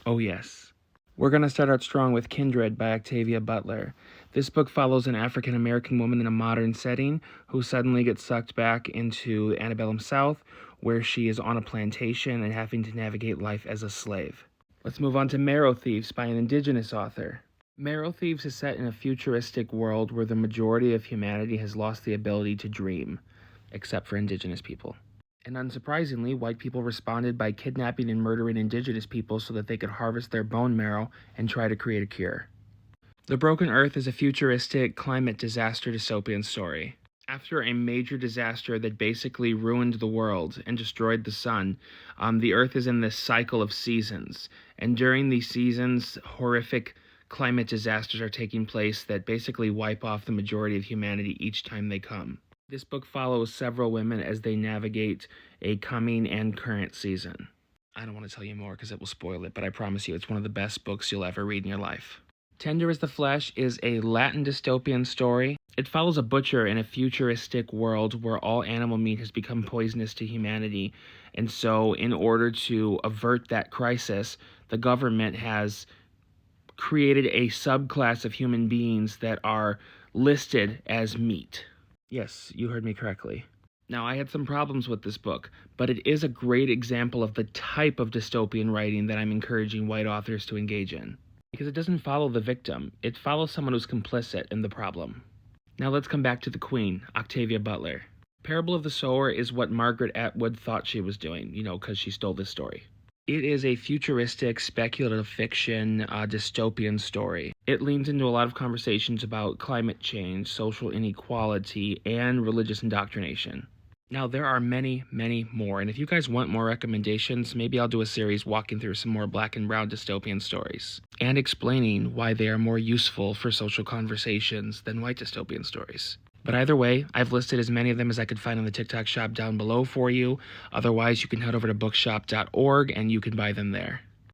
Oh yes. We're going to start out strong with Kindred by Octavia Butler. This book follows an African-American woman in a modern setting who suddenly gets sucked back into antebellum South, where she is on a plantation and having to navigate life as a slave. Let's move on to Marrow Thieves by an indigenous author. Marrow Thieves is set in a futuristic world where the majority of humanity has lost the ability to dream, except for indigenous people. And unsurprisingly, white people responded by kidnapping and murdering indigenous people so that they could harvest their bone marrow and try to create a cure. The Broken Earth is a futuristic climate disaster dystopian story. After a major disaster that basically ruined the world and destroyed the sun, the Earth is in this cycle of seasons. And during these seasons, horrific climate disasters are taking place that basically wipe off the majority of humanity each time they come. This book follows several women as they navigate a coming and current season. I don't want to tell you more because it will spoil it, but I promise you it's one of the best books you'll ever read in your life. Tender as the Flesh is a Latin dystopian story. It follows a butcher in a futuristic world where all animal meat has become poisonous to humanity. And so in order to avert that crisis, the government has created a subclass of human beings that are listed as meat. Yes, you heard me correctly. Now, I had some problems with this book, but it is a great example of the type of dystopian writing that I'm encouraging white authors to engage in. Because it doesn't follow the victim, it follows someone who's complicit in the problem. Now let's come back to the Queen, Octavia Butler. Parable of the Sower is what Margaret Atwood thought she was doing, because she stole this story. It is a futuristic, speculative fiction, dystopian story. It leans into a lot of conversations about climate change, social inequality, and religious indoctrination. Now, there are many, many more, and if you guys want more recommendations, maybe I'll do a series walking through some more black and brown dystopian stories, and explaining why they are more useful for social conversations than white dystopian stories. But either way, I've listed as many of them as I could find on the TikTok shop down below for you. Otherwise, you can head over to bookshop.org and you can buy them there.